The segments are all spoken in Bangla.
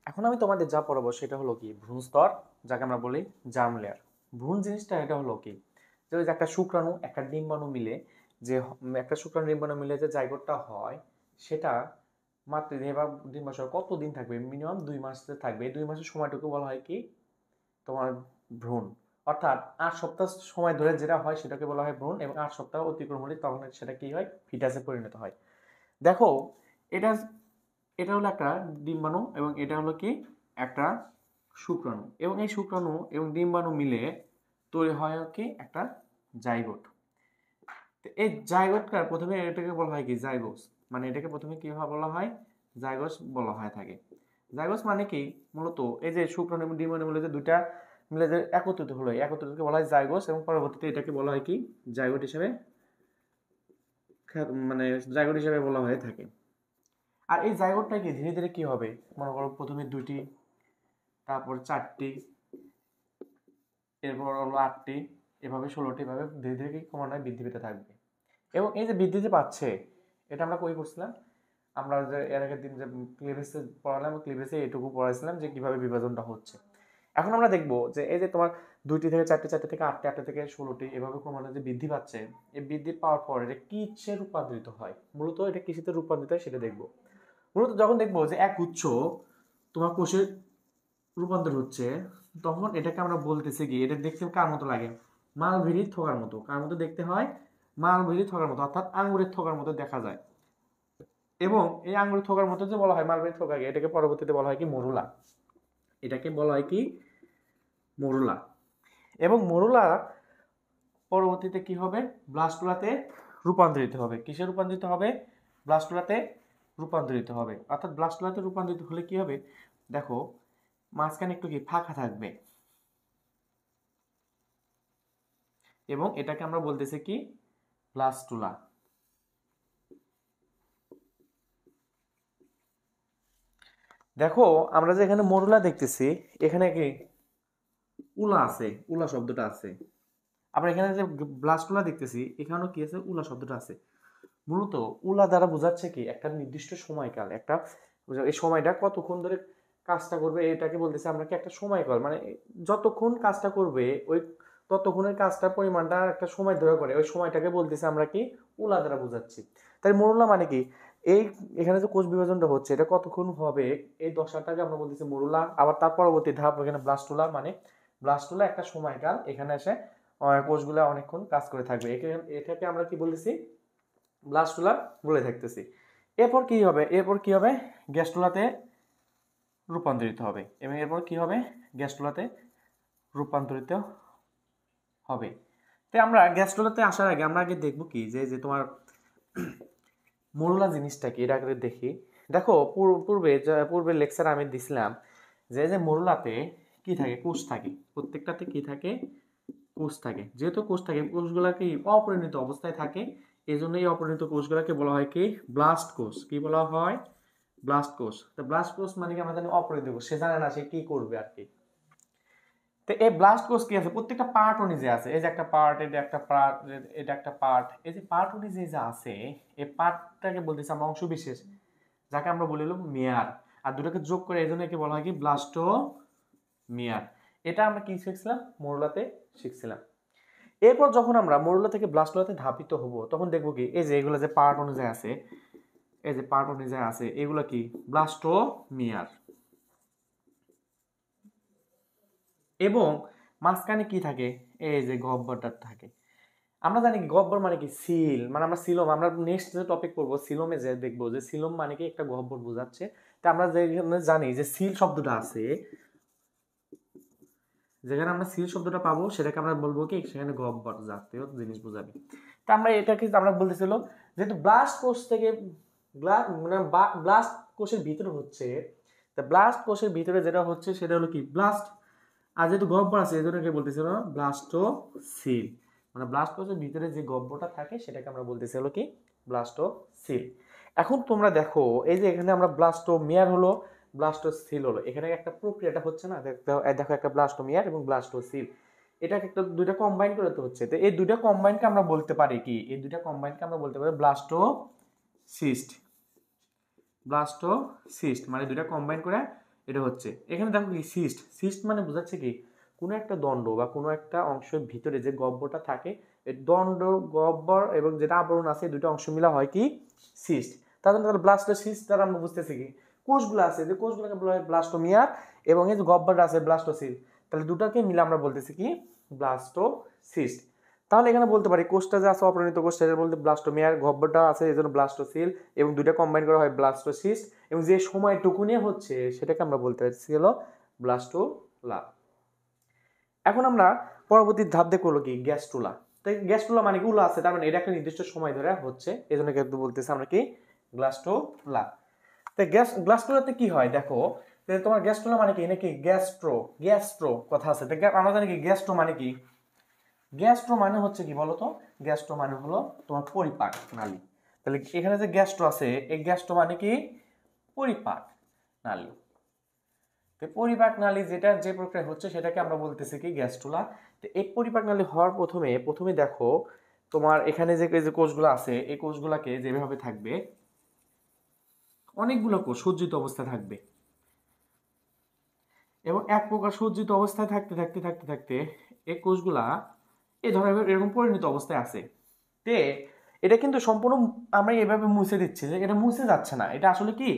এখন আমি তোমাদের যা পড়াবো সেটা হলো কি ভ্রূণ স্তর, যাকে আমরা বলি জার্ম লেয়ার। ভ্রূণ জিনিসটা এটা হলো কি, যে ওই যে একটা শুক্রাণু একটা ডিম্বাণু মিলে যে একটা শুক্রাণু ডিম্বাণু মিলে যে জাইগোটটা হয়, সেটা মাতৃদেহে বা ডিম্বাশয়ে কতদিন থাকবে, মিনিমাম 2 মাস থাকবে। এই 2 মাসের সময়টুকু বলা হয় কি তোমার ভ্রূণ। অর্থাৎ 8 সপ্তাহ সময় ধরে যেটা হয় সেটাকে বলা হয় ভ্রূণ, এবং 8 সপ্তাহ অতিক্রম হলে তখন সেটা কি হয়, ফিটাসে পরিণত হয়। দেখো, এটা এটা হলো একটা ডিম্বাণু এবং এটা হলো কি একটা শুক্রাণু, এবং এই শুক্রাণু এবং ডিম্বাণু মিলে তৈরি হয় কি একটা জাইগোট। তো এই জাইগোটটা প্রথমে এটাকে বলা হয় কি জাইগোস, মানে এটাকে প্রথমে কি বলা হয়, জাইগোস বলা হয় থাকে। জাইগোস মানে কি, মূলত এই যে শুক্রাণু এবং ডিম্বাণু মিলে যে দুইটা মিলে যে একত্রিত হলো, এই একত্রিতকে বলা হয় জাইগোস, এবং পরবর্তীতে এটাকে বলা হয় কি জাইগোট হিসেবে, মানে জাইগোট হিসেবে বলা হয়ে থাকে। আর এই জাইগোটটা কি ধীরে ধীরে কি হবে, মনে করো প্রথমে 2টি, তারপর 4টি, এরপর হলো 8টি, এভাবে 16টি, এভাবে ধীরে ধীরে কি ক্রমান্বয়ে বৃদ্ধি পেতে থাকবে। এবং এই যে বৃদ্ধি যে পাচ্ছে, এটা আমরা কই করছিলাম, আমরা যে এর আগের দিন যে ক্লিভেজে পড়ালাম, ক্লিভেজে এটুকু পড়াইছিলাম যে কিভাবে বিভাজনটা হচ্ছে। এখন আমরা দেখবো যে এই যে তোমার 2টি থেকে 4টি, 4টি থেকে 8টি, 8টি থেকে 16টি, এভাবে ক্রমান্বয়ে যে বৃদ্ধি পাচ্ছে, এই বৃদ্ধি পাওয়ার পর এটা কিসে রূপান্তরিত হয়, মূলত এটা কিসেতে রূপান্তরিত হয় সেটা দেখবো। মূলত যখন দেখবো যে এক গুচ্ছ তোমার কোষে রূপান্তর হচ্ছে, তখন এটাকে আমরা বলতেছি কি, এটা দেখতে কার মতো লাগে, মালভেরির থোকার মতো। কার মতো দেখতে হয়, মালভেরির থোকার মতো, অর্থাৎ আঙ্গুরের থোকার মতো দেখা যায়। এবং এই আঙ্গুরের থোকার মতো যে বলা হয় মালভেরির থোকাকে, এটাকে পরবর্তীতে বলা হয় কি মরুলা। এটাকে বলা হয় কি মরুলা। এবং মরুলা পরবর্তীতে কি হবে, ব্লাস্টুলাতে রূপান্তরিত হবে। কিসে রূপান্তরিত হবে, ব্লাস্টুলাতে রূপান্তরিত হবে। অর্থাৎ ব্লাস্টুলাতে রূপান্তরিত হলে কি হবে, দেখো মাঝখানে একটু কি ফাঁকা থাকবে, এবং এটাকে আমরা বলতেছি কি ব্লাস্টুলা। দেখো, আমরা যে এখানে মরুলা দেখতেছি, এখানে কি উলা আছে, উলা শব্দটা আছে। আবার এখানে যে ব্লাস্টুলা দেখতেছি, এখানেও কি আছে, উলা শব্দটা আছে। মূলত উলা দ্বারা বোঝাচ্ছে কি একটা নির্দিষ্ট সময়কাল, একটা এই সময়টা কতক্ষণ ধরে কাজটা করবে, এটাকে বলতেছি আমরা কি একটা সময়কাল, মানে যতক্ষণ কাজটা করবে ওই ততক্ষণের কাজটার পরিমাণটা একটা সময় ধরে করে, ওই সময়টাকে বলতেছি আমরা কি উলা দ্বারা বোঝাচ্ছি। তাই মরুলা মানে কি, এই এখানে যে কোষ বিভাজনটা হচ্ছে এটা কতক্ষণ হবে, এই দশাটাকে আমরা বলতেছি মরুলা। আবার তার পরবর্তী ধাপ এখানে ব্লাস্টুলা, মানে ব্লাস্টুলা একটা সময়কাল, এখানে এসে কোষগুলো অনেকক্ষণ কাজ করে থাকবে, এটাকে আমরা কি বলতেছি ব্লাস্টুলা বলে থাকতেছি। এরপর কি হবে, এরপর কি হবে, গ্যাস্টুলাতে রূপান্তরিত হবে, এবং এরপর কি হবে, গ্যাস্টুলাতে রূপান্তরিত হবে। তাই আমরা গ্যাস্ট্রোলাতে আসার আগে আমরা আগে দেখবো কি, যে যে তোমার মরুলা জিনিসটা কি, এটা আগে দেখি। দেখো, পূর্বের লেকচার আমি দিছিলাম যে যে মরুলাতে কি থাকে, কোষ থাকে, প্রত্যেকটাতে কি থাকে, কোষ থাকে। যেহেতু কোষ থাকে, কোষগুলা কি অপরিণত অবস্থায় থাকে, এই জন্য এই অপরিণত কোষগুলাকে বলা হয় কি ব্লাস্ট কোষ। কি বলা হয়, ব্লাস্ট কোষ। তো ব্লাস্ট কোষ মানে কি, আমরা জানি অপরিণত কোষ, সে জানে না সে কি করবে আর কি। তো এই ব্লাস্ট কোষ কি আছে, প্রত্যেকটা পার্ট অনুযায়ী আছে। এই যে একটা পার্ট, এটা একটা পার্ট, এটা একটা পার্ট, এই যে পার্ট অনুযায়ী যা আছে, এই পার্টটাকে বলতেছি আমরা অংশ বিশেষ, যাকে আমরা বলি হলো মেয়ার। আর দুটোকে যোগ করে এই জন্য একে বলা হয় কি ব্লাস্টো মেয়ার। এটা আমরা কি শিখছিলাম, মরুলাতে শিখছিলাম। এরপর যখন আমরা মরুলা থেকে ব্লাস্টুলাতে ধাপিত হব, তখন দেখবো কি এই যে এগুলো যে পার্ট অনুযায়ী আছে, এই যে পার্ট অনুযায়ী আছে, এগুলো কি ব্লাস্টো মেয়ার। এবং মাঝখানে কি থাকে, এই যে গহ্বরটা থাকে। আমরা জানি কি গহ্বর মানে কি সিল, মানে আমরা সিলোম, আমরা নেক্সট যে টপিক পড়বো সিলোমে যে দেখবো যে সিলোম মানে কি একটা গহ্বর বোঝাচ্ছে। তা আমরা যেখানে জানি যে সিল শব্দটা আছে, যেখানে আমরা সিল শব্দটা পাবো সেটাকে আমরা বলবো কি সেখানে গহ্বর জাতীয় জিনিস বোঝাবে। তা আমরা এটাকে আমরা বলতেছিল, যেহেতু ব্লাস্ট কোষ থেকে মানে ব্লাস্ট কোষের ভিতরে হচ্ছে, তা ব্লাস্ট কোষের ভিতরে যেটা হচ্ছে সেটা হলো কি ব্লাস্ট। আর যেহেতু গহ্বর আছে এই জন্য বলতেছিল ব্লাস্টোসিল, মানে ব্লাস্ট কোষের ভিতরে যে গহ্বরটা থাকে সেটাকে আমরা বলতেছি হলো কি ব্লাস্টোসিল। এখন তোমরা দেখো, এই যে এখানে আমরা ব্লাস্টোমিয়ার হলো, ব্লাস্টোসিল হলো, এখানে একটা প্রক্রিয়াটা হচ্ছে না, দেখো একটা ব্লাস্টোমিয়ার এবং ব্লাস্টোসিল, এটাকে একটা দুইটা কম্বাইন করে তো হচ্ছে। তো এই দুইটা কম্বাইনকে আমরা বলতে পারি কি, এই দুইটা কম্বাইনকে আমরা বলতে পারি ব্লাস্টোসিস্ট। ব্লাস্টোসিস্ট মানে দুইটা কম্বাইন করে এটা হচ্ছে এখানে দেখো কি সিস্ট, সিস্ট মানে বোঝাচ্ছে কি কোনো একটা দণ্ড বা কোনো একটা অংশের ভিতরে যে গহ্বরটা থাকে, এই দণ্ড গহ্বর এবং যেটা আবরণ আছে দুটো অংশ মিলা হয় কি সিস্ট। তাহলে ব্লাস্টোসিস্ট দ্বারা আমরা বুঝতেছি কি কোষগুলো আছে, যে কোষগুলোকে বলা হয় ব্লাস্টোমিয়ার, এবং এই যে গহ্বরটা আছে ব্লাস্টোসিল, তাহলে দুটাকে মিলে আমরা বলতেছি কি ব্লাস্টোসিস্ট। তাহলে এখানে বলতে পারি কোষটা যে আছে অপরিণত কোষটা বলতে ব্লাস্টোমিয়ার, গহ্বরটা আছে এই জন্য ব্লাস্টোসিল, এবং দুইটা কম্বাইন করা হয় ব্লাস্টোসিস্ট, এবং যে সময়টুকুনি হচ্ছে সেটাকে আমরা বলতে পারছি হলো ব্লাস্টোলা। এখন আমরা পরবর্তী ধাপ দেখবো কি গ্যাস্ট্রুলা। তো গ্যাস্ট্রুলা মানে কি উলা আছে, তার মানে এটা একটা নির্দিষ্ট সময় ধরে হচ্ছে, এই জন্য কিন্তু বলতেছি আমরা কি গ্যাস্ট্রোলা। তো গ্যাস্ট্রোলাতে কি হয় দেখো, তোমার গ্যাস্ট্রোলা মানে কি নাকি গ্যাস্ট্রো, গ্যাস্ট্রো কথা আছে, আমরা জানি কি গ্যাস্ট্রো মানে কি, গ্যাস্ট্রো মানে হচ্ছে কি বলতো, গ্যাস্ট্রো মানে হলো তোমার পরিপাক নালী। তাহলে এখানে যে গ্যাস্ট্রো আছে এই গ্যাস্ট্রো মানে কি পরিপাক নালী। তো পরিপাক নালী যেটা যে প্রক্রিয়া হচ্ছে সেটাকে আমরা বলতেছি কি গ্যাস্ট্রুলা। তো এই পরিপাক নালী হওয়ার প্রথমে দেখো তোমার এখানে যে কোষগুলো আছে এই কোষগুলোকে যেভাবে থাকবে অনেকগুলো কোষ সজ্জিত অবস্থায় থাকবে, এবং এক প্রকার সজ্জিত অবস্থায় থাকতে থাকতে থাকতে থাকতে এই কোষগুলা এই ধরনের এরকম পরিণত অবস্থায় আছে। তে এটা কিন্তু সম্পূর্ণ আমরা এভাবে মুছে দিচ্ছি যে এটা মুছে যাচ্ছে না, এটা আসলে কি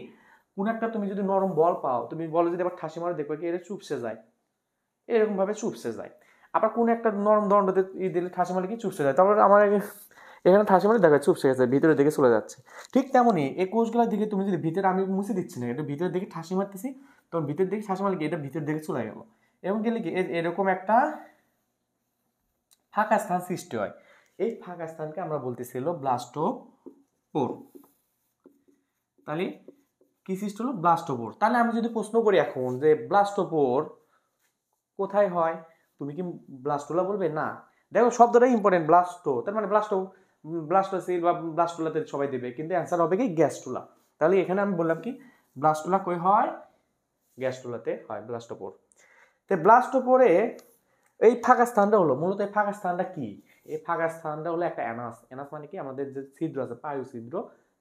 কোন একটা তুমি যদি নরম বল পাও, তুমি বলে যদি আবার ঠাসি মারো দেখবে কি এটা চুপসে যায়, এরকম ভাবে চুপসে যায়। আবার কোন একটা নরম দণ্ডতে দিলে ঠাসি মারলে কি চুপসে যায়, তারপরে আমার এখানে ঠাসি মারলে দেখা চুপসে গেছে ভিতরের দিকে চলে যাচ্ছে। ঠিক তেমনই এই কোষগুলোর দিকে তুমি যদি ভিতরে, আমি মুছে দিচ্ছি না, এটা ভিতরের দিকে ঠাসি মারতেছি, তখন ভিতরের দিকে ঠাসি মারলে এটা ভিতরের দিকে চলে গেল, এবং গেলে কি এরকম একটা ফাঁকা স্থান সৃষ্টি হয়। এই ফাঁকা স্থানকে আমরা বলতেছিল ব্লাস্টোপোর। তাহলে কি সৃষ্টি হলো ব্লাস্টোপোর। তাহলে আমি যদি প্রশ্ন করি এখন যে ব্লাস্টোপোর কোথায় হয়, তুমি কি ব্লাস্টোলা বলবে না? দেখো শব্দটাই ইম্পর্টেন্ট, ব্লাস্টো তার মানে ব্লাস্টোসিল বা ব্লাস্টোলাতে সবাই দেবে, কিন্তু অ্যান্সার হবে কি গ্যাস্ট্রুলা। তাহলে এখানে আমি বললাম কি ব্লাস্টোলা কই হয়, গ্যাস্ট্রুলাতে হয় ব্লাস্টোপোর। তো ব্লাস্টোপোরে এই ফাঁকা স্থানটা হলো মূলত, এই ফাঁকা স্থানটা কি, এই ফাঁকা স্থানটা হলো একটা অ্যানাস। অ্যানাস মানে কি আমাদের যে ছিদ্র আছে পায়ু ছিদ্র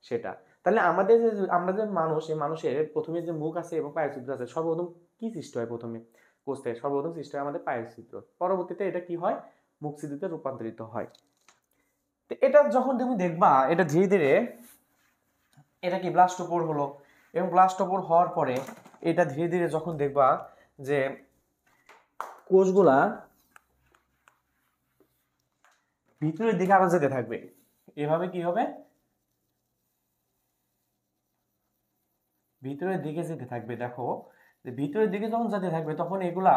সেটা। তাহলে আমাদের যে আমরা যে মানুষ, এই মানুষের প্রথমে যে মুখ আছে এবং পায়ু ছিদ্র আছে, সর্বপ্রথম কি সৃষ্টি হয় প্রথমে কোষ থেকে, সর্বপ্রথম সৃষ্টি হয় আমাদের পায়ু ছিদ্র, পরবর্তীতে এটা কি হয় মুখ ছিদ্রতে রূপান্তরিত হয়। তো এটা যখন তুমি দেখবা এটা ধীরে ধীরে এটা কি ব্লাস্টোপোর হলো, এবং ব্লাস্টোপোর হওয়ার পরে এটা ধীরে ধীরে যখন দেখবা যে কোষগুলা ভিতরের দিকে আরো যেতে থাকবে, এভাবে কি হবে ভিতরের দিকে যেতে থাকবে। দেখো ভিতরের দিকে যখন যেতে থাকবে তখন এগুলা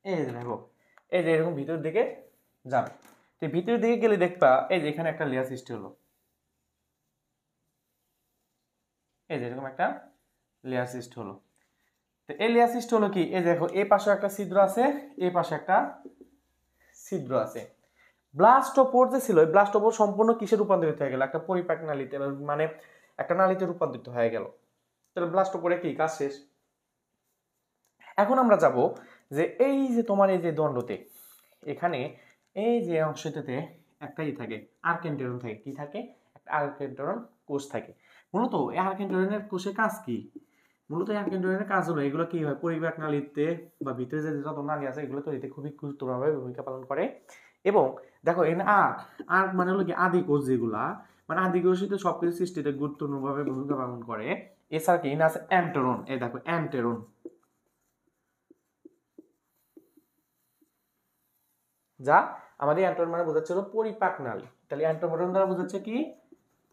এই যে দেখো এই যে এরকম ভিতরের দিকে যাবে। তো ভিতরের দিকে গেলে দেখবা এই যে এখানে একটা লেয়ার সৃষ্টি হলো, এই যে এরকম একটা লেয়ার সৃষ্টি হলো। তো এই লেয়ার সৃষ্টি হলো কি, এই দেখো এই পাশে একটা ছিদ্র আছে, এই পাশে একটা ছিদ্র আছে। ব্লাস্টোপোর যে ছিল, ব্লাস্টোপোর সম্পূর্ণ কিসে রূপান্তরিত হয়ে গেল, একটা পরিপাক নালীতে, মানে একটা নালীতে রূপান্তরিত হয়ে গেল। তাহলে ব্লাস্টোপোরে কি কাজ শেষ। এখন আমরা যাব যে এই যে তোমার এই যে দণ্ডতে এখানে এই যে অংশটাতে একটাই থাকে আর্কেন্টেরন থাকে, কি থাকে একটা আর্কেন্টেরন কোষ থাকে। মূলত এই আর্কেন্টেরনের কোষের কাজ কি, মূলত এই আর্কেন্টেরনের কাজ হলো এগুলো কি হয় পরিপাক নালীতে বা ভিতরে যে যত নালী আছে এগুলো তৈরিতে খুবই গুরুত্বপূর্ণভাবে ভূমিকা পালন করে। এবং দেখো এখানে আর্ক, আর্ক মানে হলো কি আদি কোষ, যেগুলা মানে আদি কোষই তো সবকিছু সৃষ্টিতে গুরুত্বপূর্ণভাবে ভূমিকা পালন করে। এছাড়া কি আছে অ্যান্টেরন, এই দেখো অ্যান্টেরন, যা আমাদের অ্যান্টেরন মানে বোঝাচ্ছে হলো পরিপাক নালী। তাহলে অ্যান্টেরন দ্বারা বোঝাচ্ছে কি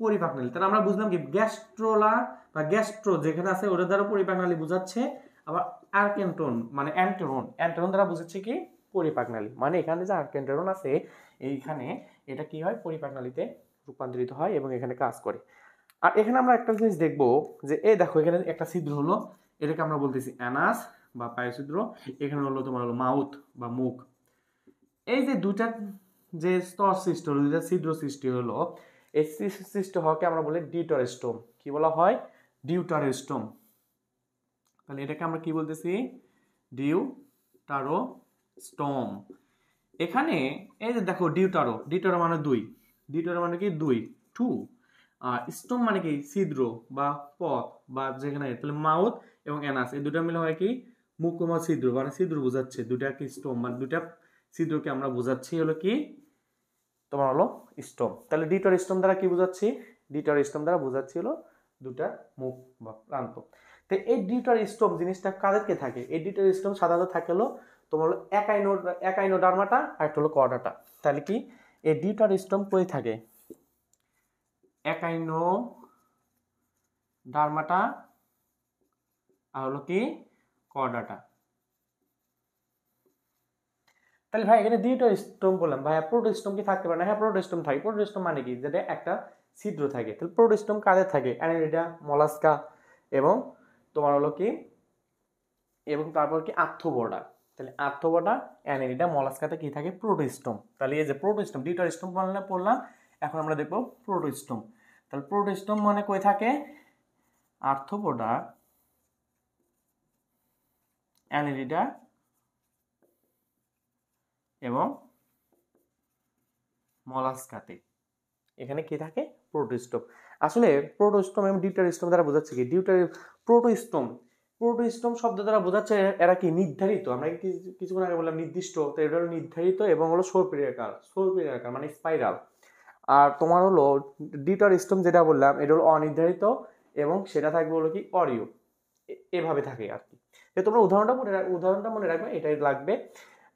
পরিপাক নালী। তাহলে আমরা বুঝলাম কি গ্যাস্ট্রোলা বা গ্যাস্ট্রো যেখানে আছে ওটার দ্বারা পরিপাক নালী বোঝাচ্ছে, আবার আর্কেন্টন মানে অ্যান্টেরন, অ্যান্টেরন দ্বারা বোঝাচ্ছে কি পরিপাক নালী। মানে এখানে যে আর্কেন্টেরন আছে এইখানে এটা কি হয় পরিপাক নালীতে রূপান্তরিত হয় এবং এখানে কাজ করে। আর এখানে আমরা একটা জিনিস দেখবো যে এই দেখো এখানে একটা ছিদ্র হলো, এটাকে আমরা বলতেছি অ্যানাস বা পায়ুছিদ্র, এখানে হলো তোমার হলো মাউথ বা মুখ। এই যে দুইটা যে স্তর সৃষ্টি হলো, দুইটা ছিদ্র সৃষ্টি হলো, এই সৃষ্টি হওয়াকে আমরা বলি ডিউটারোস্টোম। কি বলা হয় ডিউটারোস্টোম। তাহলে এটাকে আমরা কি বলতেছি ডিউটারোস্টোম। এখানে এই যে দেখো ডিউটারো, ডিউটারো মানে দুই, ডিউটারো মানে কি দুই, টু, আর স্টোম মানে কি ছিদ্র বা পথ বা যেখানে, তাহলে মাউথ এবং অ্যানাস এই দুটা মিলে হয় কি মুখমা ছিদ্র, মানে ছিদ্র বোঝাচ্ছে দুটা কি স্টোম, মানে দুটা ছিদ্রকে আমরা বোঝাচ্ছি হলো কি তোমার হলো স্টোম। তাহলে ডিটর স্টোম দ্বারা কি বোঝাচ্ছি, ডিটর স্টোম দ্বারা বোঝাচ্ছি হলো দুটা মুখ বা প্রান্ত। তো এই ডিটর স্টোম জিনিসটা কাদেরকে থাকে, এই ডিটর স্টোম সাধারণত থাকে হলো তোমার হলো একাইনোডার্মাটা আর একটা হলো কর্ডাটা। তাহলে কি এই ডিটর স্টোম কই থাকে, একাইনোডার্মাটা আর হলো কি কর্ডাটা। তাহলে ভাই এখানে দুইটা স্টোম বললাম, ভাই প্রোটোস্টোম কি থাকতে পারে না? হ্যাঁ প্রোটোস্টোম থাকে। প্রোটোস্টোম মানে কি, যেটা একটা ছিদ্র থাকে। তাহলে প্রোটোস্টোম কাদের থাকে, অ্যানালিডা, মলাস্কা এবং তোমার হলো কি এবং তারপর কি আর্থ্রোপোডা। তাহলে আর্থ্রোপোডা, অ্যানালিডা, মলাস্কাতে কি থাকে প্রোটোস্টোম। তাহলে এই যে প্রোটোস্টোম দুইটা স্টোম পড়লাম, এখন আমরা দেখবো প্রোটোস্টোম। তাহলে প্রোটোস্টোম মানে কই থাকে, আর্থ্রোপোডা, অ্যানালিডা এবং মলাস্কাতে এখানে কি থাকে প্রোটোস্টোম। আসলে প্রোটোস্টোম এবং ডিউটারিস্টোম দ্বারা বোঝাচ্ছে কি, প্রোটোস্টোম, প্রোটোস্টোম শব্দ দ্বারা বোঝাচ্ছে এরা কি নির্ধারিত, আমরা কিছুক্ষণ আগে বললাম নির্দিষ্ট, তো এটা হলো নির্ধারিত এবং হলো সর্পিরাকার মানে স্পাইরাল। আর তোমার হলো ডিউটারিস্টোম যেটা বললাম এটা হলো অনির্ধারিত এবং সেটা থাকবে হলো কি অরিও, এভাবে থাকে আর কি। তোমরা উদাহরণটা মনে রাখবে, এটাই লাগবে।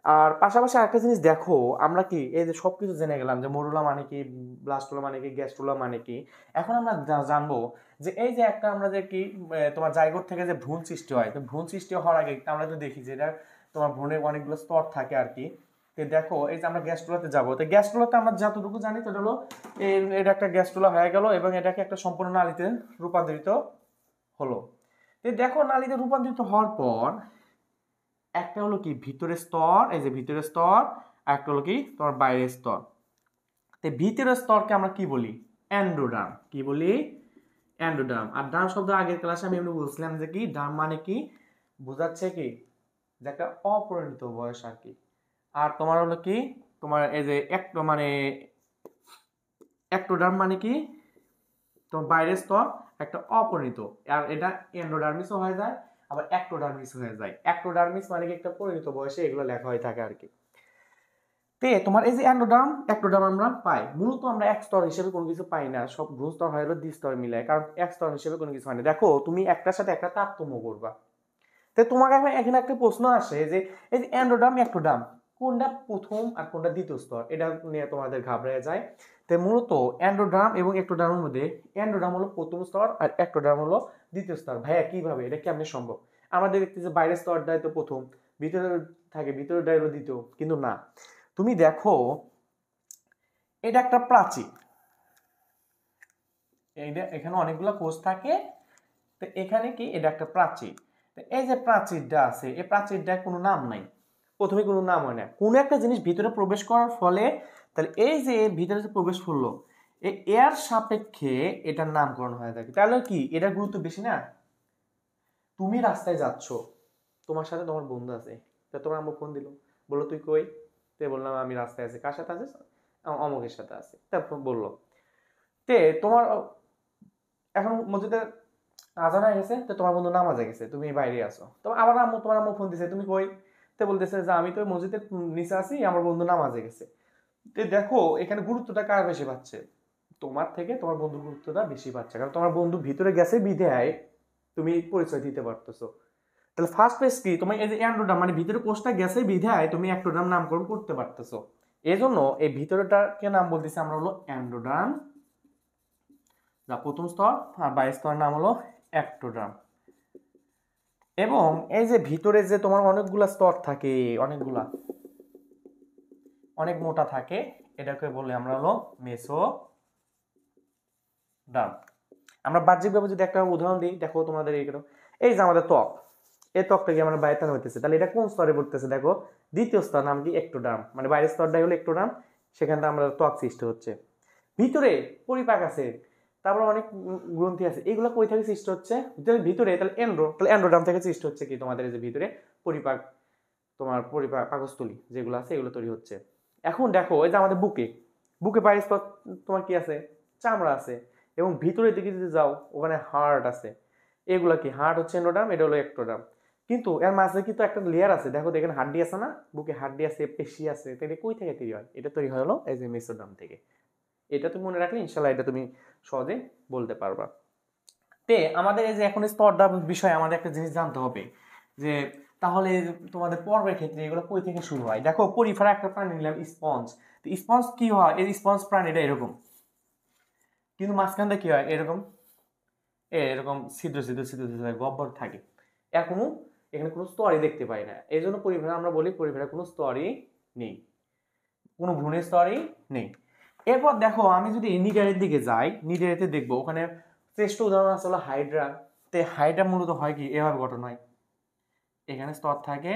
আর পাশাপাশি আরেকটা জিনিস দেখো, আমরা কি এই যে সবকিছু জেনে গেলাম যে মরুলা মানে কি, ব্লাস্টুলা মানে কি, গ্যাস্ট্রুলা মানে কি, এখন আমরা জানবো যে এই যে একটা আমরা যে কি তোমার জাইগোট থেকে যে ভ্রূণ সৃষ্টি হয়, তো ভ্রূণ সৃষ্টি হওয়ার আগে আমরা তো দেখি যে এটা তোমার ভ্রূণের অনেকগুলো স্তর থাকে আর কি। তো দেখো এই যে আমরা গ্যাস্ট্রুলাতে যাবো, তো গ্যাস্ট্রুলাতে আমরা যতটুকু জানি সেটা হলো এটা একটা গ্যাস্ট্রুলা হয়ে গেল এবং এটাকে একটা সম্পূর্ণ নালীতে রূপান্তরিত হলো। তো দেখো নালীতে রূপান্তরিত হওয়ার পর একটা হলো কি ভিতরের স্তর, এই যে ভিতরের স্তর, আর একটা হলো কি তোমার বাইরের স্তর। তো ভিতরের স্তরকে আমরা কি বলি, এন্ডোডার্ম। কি বলি, এন্ডোডার্ম। আর ডার্ম শব্দ আগের ক্লাসে আমি এমনি বলছিলাম যে কি ডার্ম মানে কি বোঝাচ্ছে কি, যে একটা অপরিণত বয়স আর কি। আর তোমার হলো কি তোমার এই যে মানে একটোডার্ম মানে কি তোমার বাইরের স্তর একটা অপরিণত, আর এটা এন্ডোডার্মিসও হয়ে যায় আবার একটোডার্মিস হয়ে যায়। একটোডার্মিস মানে কি একটা পরিণত বয়সে এগুলো লেখা হয়ে থাকে আর কি। তে তোমার এই যে এন্ডোডার্ম একটোডার্ম আমরা পাই, মূলত আমরা এক স্তর হিসেবে কোনো কিছু পাই না, সব ভ্রূণ স্তর হয় দ্বি স্তর মিলে, কারণ এক স্তর হিসেবে কোনো কিছু হয় না। দেখো তুমি একটার সাথে একটা তারতম্য করবা, তো তোমাকে এখানে একটা প্রশ্ন আসে যে এই যে এন্ডোডার্ম একটোডার্ম কোনটা প্রথম আর কোনটা দ্বিতীয় স্তর, এটা নিয়ে তোমাদের ঘাবড়ে যায়। তো মূলত এন্ডোডার্ম এবং একটোডার্মের মধ্যে এন্ডোডার্ম হলো প্রথম স্তর আর একটোডার্ম হলো দ্বিতীয় স্তর। ভাইয়া কিভাবে, এটা কেমনে সম্ভব? আমাদের দেখতে যে বাইরের স্তরটাই তো প্রথম, ভিতরে থাকে ভিতরেটাই হলো দ্বিতীয়, কিন্তু না। তুমি দেখো এটা একটা প্রাচীর, এইটা এখানে অনেকগুলো কোষ থাকে, তো এখানে কি এটা একটা প্রাচীর। এই যে প্রাচীরটা আছে এই প্রাচীরটার কোনো নাম নাই, প্রথমে কোনো নাম হয় না। কোনো একটা জিনিস ভিতরে প্রবেশ করার ফলে তাহলে এই যে ভিতরে যে প্রবেশ করলো এর সাপেক্ষে এটার নামকরণ হয়ে থাকে। তাহলে কি এটার গুরুত্ব বেশি না? তুমি রাস্তায় যাচ্ছ, তোমার সাথে তোমার বন্ধু আছে, তা তোমার আম্মু ফোন দিল, বললো তুই কই, তে বললাম আমি রাস্তায় আছি। কার সাথে আছিস? অমুকের সাথে আছি। তারপর বললো তে তোমার এখন মসজিদে আজান হয়ে গেছে, তো তোমার বন্ধু নামাজে গেছে, তুমি বাইরে আসো, তো আবার তোমার আম্মু ফোন দিছে, তুমি কই, তো বলতেছে যে আমি তো মসজিদের নিচে আছি, আমার বন্ধু নামাজে গেছে। তো দেখো এখানে গুরুত্বটা কার বেশি পাচ্ছে, তোমার থেকে তোমার বন্ধু গুরুত্বটা বেশি পাচ্ছে, কারণ তোমার বন্ধু ভিতরে গেছে বিধায় তুমি পরিচয় দিতে পারতেছো। তাহলে ফার্স্ট পেজ কি, তোমার এই যে অ্যান্ড্রোডাম মানে ভিতরে কোষটা গেছে বিধায় তুমি অ্যাক্টোডাম নামকরণ করতে পারতেছো। এই জন্য এই ভিতরেটাকে নাম বলতেছি আমরা হলো অ্যান্ড্রোডাম, যা প্রথম স্তর, আর বাইরের স্তরের নাম হলো অ্যাক্টোডার্ম। এবং এই যে ভিতরে যে তোমার অনেকগুলা স্তর থাকে, অনেক মোটা থাকে, এটাকে বলে আমরা হলো মেসোডার্ম। আমরা বাহ্যিকভাবে যদি একটা উদাহরণ দিই, দেখো তোমাদের এই যে আমাদের ত্বক, এই ত্বকটাকে আমরা বাইরে টানা হইতেছে, তাহলে এটা কোন স্তরে পড়তেছে? দেখো দ্বিতীয় স্তর, নাম কি একটোডার্ম, মানে বাইরের স্তরটাই হলো একটোডার্ম, সেখান থেকে আমরা ত্বক সৃষ্টি হচ্ছে। ভিতরে পরিপাক আছে, তারপর অনেক গ্রন্থি আছে, এগুলো কই থেকে সৃষ্টি হচ্ছে? ভিতরে। তাহলে এন্ড্রোডার্ম থেকে সৃষ্টি হচ্ছে কি তোমাদের এই যে ভিতরে পরিপাক, তোমার পাকস্থলী যেগুলো আছে এগুলো তৈরি হচ্ছে। এখন দেখো এই যে আমাদের বুকে বাইরের স্তর তোমার কি আছে? চামড়া আছে। এবং ভিতরের দিকে যদি যাও ওখানে হার্ট আছে, এগুলা কি হার্ট হচ্ছে এন্ডোডার্ম, এটা হলো এক্টোডার্ম। কিন্তু এর মাঝে কিন্তু একটা লেয়ার আছে, দেখো এখানে হাড্ডি আছে না, বুকে হাড্ডি আছে, পেশি আছে, এটা কই থেকে তৈরি হয়? এটা তৈরি হয় হলো এই যে মেসোডার্ম থেকে। এটা তুমি মনে রাখলে ইনশাল্লাহ এটা তুমি সহজে বলতে পারবা। তে আমাদের এই যে এখন স্তরটা বিষয়ে আমাদের একটা জিনিস জানতে হবে যে তাহলে তোমাদের পর্বের ক্ষেত্রে এগুলো কই থেকে শুরু হয়। দেখো পরিফেরা একটা প্রাণী নিলাম স্পঞ্জ, তো স্পঞ্জ কি হয়, এই স্পঞ্জ প্রাণীটা এরকম, কিন্তু মাঝখানটা কি হয় এরকম, এরকম ছিদ্র ছিদ্র ছিদ্র ছিদ্র গহ্বর থাকে, এখানে কোনো স্তরই দেখতে পাই না। এই জন্য পরিফেরা আমরা বলি পরিফেরা কোনো স্তরই নেই, কোনো ভ্রূণের স্তরই নেই। এরপর দেখো আমি যদি নিডারের দিকে যাই, নিডারেতে দেখবো ওখানে শ্রেষ্ঠ উদাহরণ আছে হলো হাইড্রা। তে হাইড্রা মূলত হয় কি এভাবে গঠন হয়, এখানে স্তর থাকে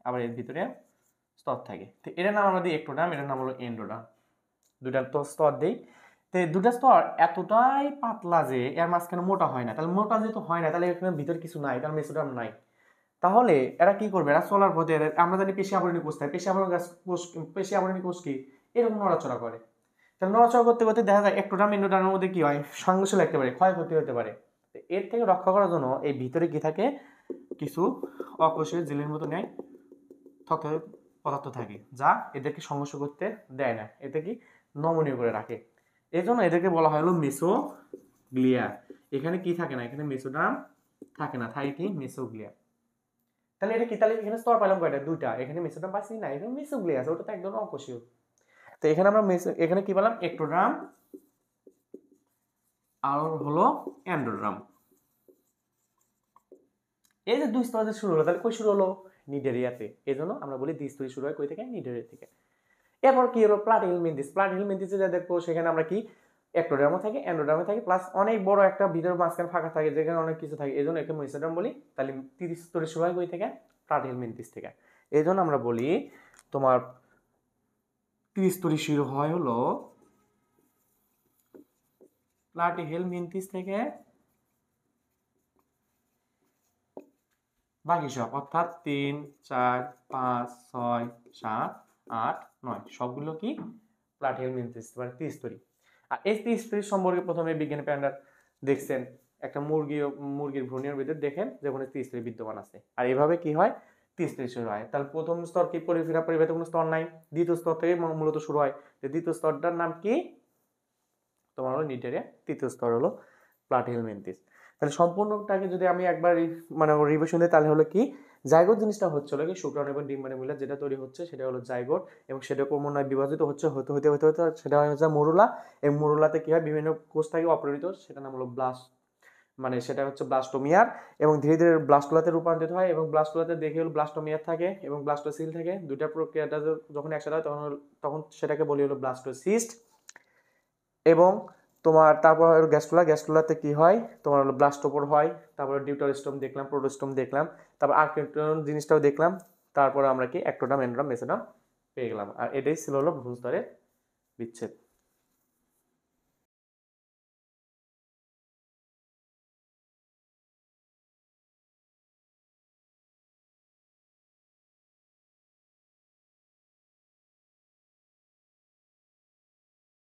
আবার এর ভিতরে স্তর থাকে। তো এটার নাম আমরা দিই এক্টোডার্ম, এটার নাম হলো এন্ডোডার্ম। দুইটা তো স্তর দিই। তো দুটা স্তর এতটাই পাতলা যে এর মাঝখানে মোটা হয় না, তাহলে মোটা যেহেতু হয় না তাহলে এখানে ভিতরে কিছু নাই, তাহলে মেসোডার্ম নাই। তাহলে এরা কি করবে, এরা চলার পথে আমরা জানি পেশি আবরণী কোষ থাকে, পেশি আবরণী কোষ কি এরকম নড়াচড়া করে। তাহলে নড়াচড়া করতে করতে দেখা যায় এক্টোডার্ম এন্ডোডার্মের মধ্যে কি হয়, সংঘর্ষ লাগতে পারে, ক্ষয়ক্ষতি হতে পারে। এর থেকে রক্ষা করার জন্য এই ভিতরে কি থাকে, কিছু অকোষীয় জেলের মতো নেয় থকথকে পদার্থ থাকে, যা এদেরকে সংঘর্ষ করতে দেয় না, এতে কি নমনীয় করে রাখে। এই জন্য এদেরকে বলা হয় হলো মেসোগ্লিয়া। এখানে কি থাকে না, এখানে মেসোডার্ম থাকে না, থাকে কি মেসোগ্লিয়া। তাহলে এটা কি, তাহলে এখানে স্তর পেলাম কয়টা, দুইটা। এখানে মেসোডার্ম পাচ্ছি না, এখানে মেসোগ্লিয়া আছে, ওটা তো একদম অকোষীয়। তো এখানে আমরা এখানে কি পেলাম, এক্টোডার্ম আর হলো এন্ডোডার্ম। এই যে দুই স্তর শুরু হলো, তাহলে কই শুরু হলো, নিডারিয়াতে। এই জন্য আমরা বলি দ্বিস্তরী শুরু হয় কই থেকে, নিডারিয়া থেকে। এরপর কি হলো প্লাটিহেল মেন্টিস। প্লাটিহেল মেন্টিসে যা দেখবো সেখানে আমরা কি এক্টোডার্মও থাকে, এন্ডোডার্মও থাকে, প্লাস অনেক বড় একটা ভিতর মাঝখানে ফাঁকা থাকে যেখানে অনেক কিছু থাকে, এই জন্য একে মেসোডার্ম বলি। তাহলে 30 স্তরে শুরু হয় কই থেকে, প্লাটিহেল মেন্টিস থেকে। এই জন্য আমরা বলি তোমার 30 স্তরে শুরু হয় হলো প্লাটিহেল মেন্টিস থেকে, বাকি সব অর্থাৎ 3, 4, 5, 6, 7, 8, 9 সবগুলো কি প্লাটিহেল মেন্টিস, মানে ত্রিস্তরী। আর এই ত্রিস্তরী সম্পর্কে প্রথমে বিজ্ঞানী প্যান্ডার দেখছেন একটা মুরগির ভ্রূণের ভিতরে দেখেন যে ওখানে ত্রিস্তরী বিদ্যমান আছে, আর এভাবে কি হয় ত্রিস্তরী শুরু হয়। তাহলে প্রথম স্তর কি, পরিফেরা, পরিবেশে কোনো স্তর নাই, দ্বিতীয় স্তর থেকে মূলত শুরু হয়। দ্বিতীয় স্তরটার নাম কি তোমার হলো নিডারিয়া, তৃতীয় স্তর হলো প্লাটিহেল মেন্টিস। তাহলে সম্পূর্ণটাকে যদি আমি একবার মানে রিভিশন দিই তাহলে হলো কি, জাইগোট জিনিসটা হচ্ছে কি শুক্রাণু এবং ডিম্বাণু মিলে যেটা তৈরি হচ্ছে সেটা হলো জাইগোট, এবং সেটা ক্রমান্বয়ে বিভাজিত হচ্ছে হতে হতে হতে হতে সেটা হচ্ছে মরুলা। এই মরুলাতে কি হয় বিভিন্ন কোষ থাকে অপরিণত, সেটা নাম হলো ব্লাস্ট, মানে সেটা হচ্ছে ব্লাস্টোমিয়ার, এবং ধীরে ধীরে ব্লাস্টুলাতে রূপান্তরিত হয়, এবং ব্লাস্টুলাতে দেখে হলো ব্লাস্টোমিয়ার থাকে এবং ব্লাস্টোসিল থাকে। দুইটা প্রক্রিয়াটা যখন একসাথে হয় তখন সেটাকে বলি হলো ব্লাস্টোসিস্ট। এবং তোমার তারপর হলো গ্যাস্ট্রুলাতে কি হয় তোমার হলো ব্লাস্টোপোর হয়, তারপর ডিউটারস্টোম দেখলাম, প্রোটোস্টোম দেখলাম, তারপর আর্কিটোন জিনিসটাও দেখলাম, তারপর আমরা কি এক্টোডার্ম, এন্ডোডার্ম, মেসোডার্ম পেয়ে গেলাম। আর এটাই ছিল হলো ভ্রূণস্তরের বিচ্ছেদ।